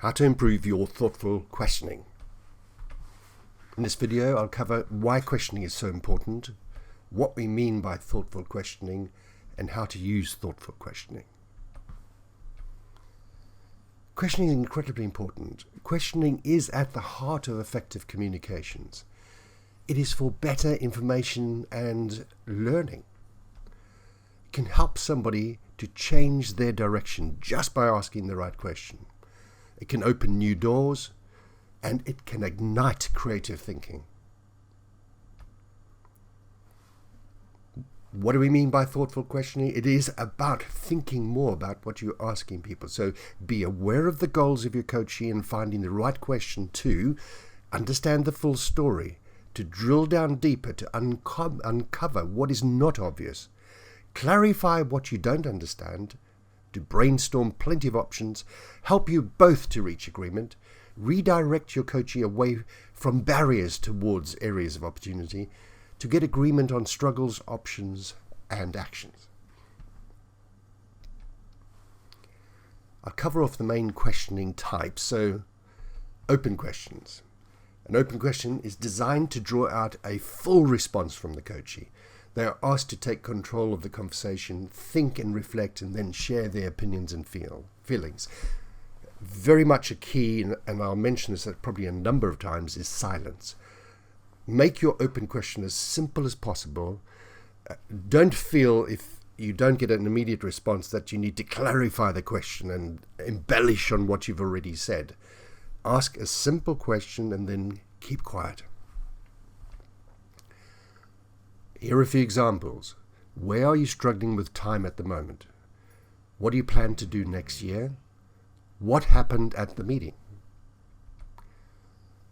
How to improve your thoughtful questioning. In this video, I'll cover why questioning is so important, what we mean by thoughtful questioning, and how to use thoughtful questioning. Questioning is incredibly important. Questioning is at the heart of effective communications. It is for better information and learning. It can help somebody to change their direction just by asking the right question. It can open new doors, and it can ignite creative thinking. What do we mean by thoughtful questioning? It is about thinking more about what you're asking people. So be aware of the goals of your coachee and finding the right question to understand the full story, to drill down deeper, to uncover what is not obvious, clarify what you don't understand, to brainstorm plenty of options, help you both to reach agreement, redirect your coachee away from barriers towards areas of opportunity, to get agreement on struggles, options, and actions. I'll cover off the main questioning types. So, open questions. An open question is designed to draw out a full response from the coachee. They are asked to take control of the conversation, think and reflect, and then share their opinions and feelings. Very much a key, and I'll mention this probably a number of times, is silence. Make your open question as simple as possible. Don't feel, if you don't get an immediate response, that you need to clarify the question and embellish on what you've already said. Ask a simple question and then keep quiet. Here are a few examples. Where are you struggling with time at the moment? What do you plan to do next year? What happened at the meeting?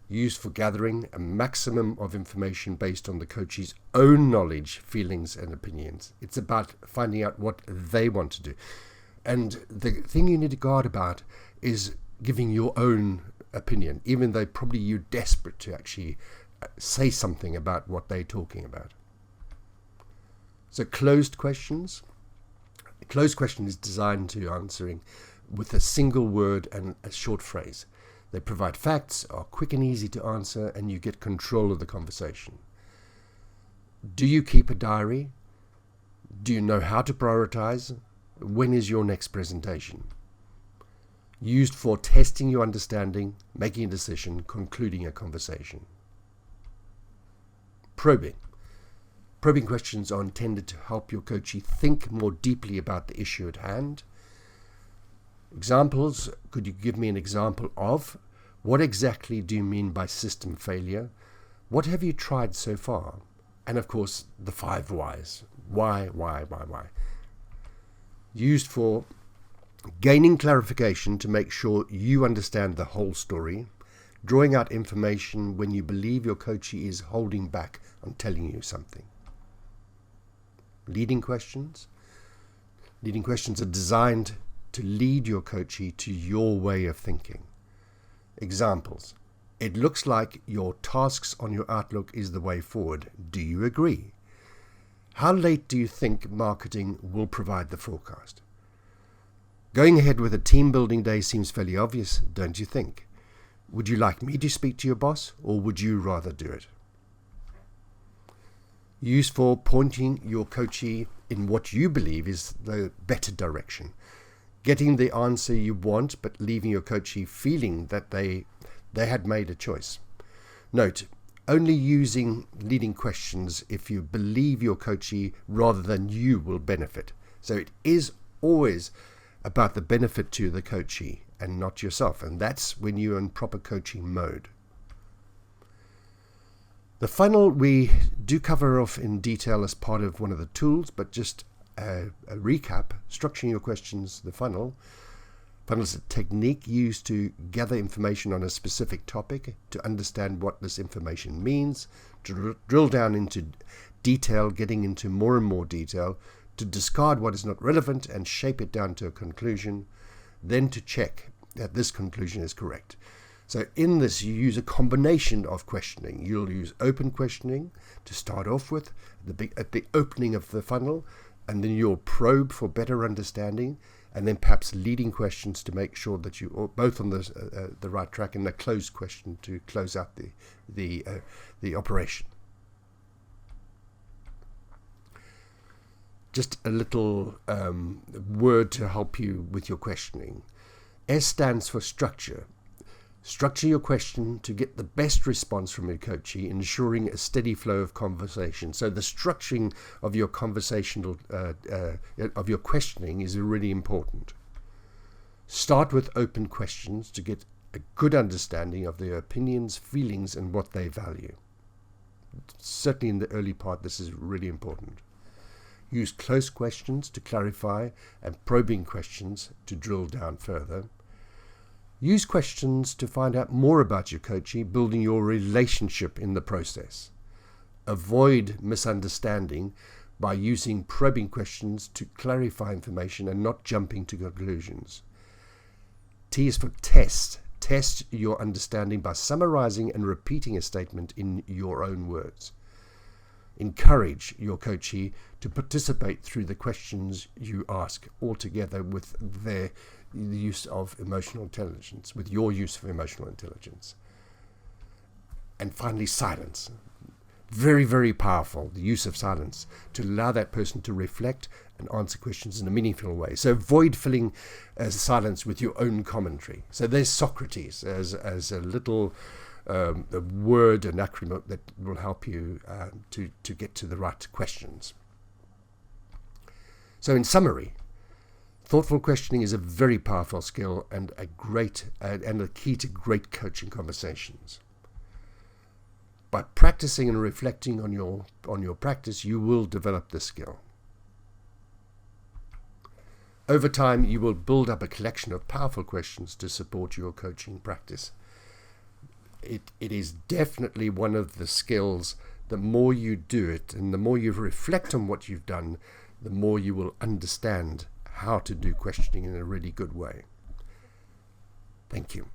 Used for gathering a maximum of information based on the coachee's own knowledge, feelings, and opinions. It's about finding out what they want to do. And the thing you need to guard about is giving your own opinion, even though probably you're desperate to actually say something about what they're talking about. So closed questions. A closed question is designed to answering with a single word and a short phrase. They provide facts, are quick and easy to answer, and you get control of the conversation. Do you keep a diary? Do you know how to prioritize? When is your next presentation? Used for testing your understanding, making a decision, concluding a conversation. Probing. Probing questions are intended to help your coachee think more deeply about the issue at hand. Examples, could you give me an example of? What exactly do you mean by system failure? What have you tried so far? And of course, the 5 whys. Why? Used for gaining clarification to make sure you understand the whole story, drawing out information when you believe your coachee is holding back on telling you something. Leading questions. Leading questions are designed to lead your coachee to your way of thinking. Examples. It looks like your tasks on your Outlook is the way forward. Do you agree? How late do you think marketing will provide the forecast? Going ahead with a team building day seems fairly obvious, don't you think? Would you like me to speak to your boss, or would you rather do it? Used for pointing your coachee in what you believe is the better direction. Getting the answer you want, but leaving your coachee feeling that they had made a choice. Note, only using leading questions if you believe your coachee rather than you will benefit. So it is always about the benefit to the coachee and not yourself. And that's when you're in proper coaching mode. The funnel we do cover off in detail as part of one of the tools, but just a recap, structuring your questions, the funnel. Funnel is a technique used to gather information on a specific topic, to understand what this information means, to drill down into detail, getting into more and more detail, to discard what is not relevant and shape it down to a conclusion, then to check that this conclusion is correct. So in this, you use a combination of questioning. You'll use open questioning to start off with at the opening of the funnel, and then you'll probe for better understanding, and then perhaps leading questions to make sure that you are both on the right track, and a closed question to close out the operation. Just a little word to help you with your questioning. S stands for structure. Structure your question to get the best response from your coachee, ensuring a steady flow of conversation. So the structuring of your conversational, of your questioning is really important. Start with open questions to get a good understanding of their opinions, feelings, and what they value. Certainly in the early part, this is really important. Use close questions to clarify and probing questions to drill down further. Use questions to find out more about your coachee, building your relationship in the process. Avoid misunderstanding by using probing questions to clarify information and not jumping to conclusions. T is for test. Test your understanding by summarizing and repeating a statement in your own words. Encourage your coachee to participate through the questions you ask, altogether with the use of emotional intelligence, with your use of emotional intelligence. And finally, silence. Very, very powerful, the use of silence, to allow that person to reflect and answer questions in a meaningful way. So avoid filling silence with your own commentary. So there's Socrates as a little a word, an acronym that will help you to get to the right questions. So in summary, thoughtful questioning is a very powerful skill and a key to great coaching conversations. By practicing and reflecting on your practice, you will develop this skill. Over time, you will build up a collection of powerful questions to support your coaching practice. It is definitely one of the skills. The more you do it and the more you reflect on what you've done, the more you will understand how to do questioning in a really good way. Thank you.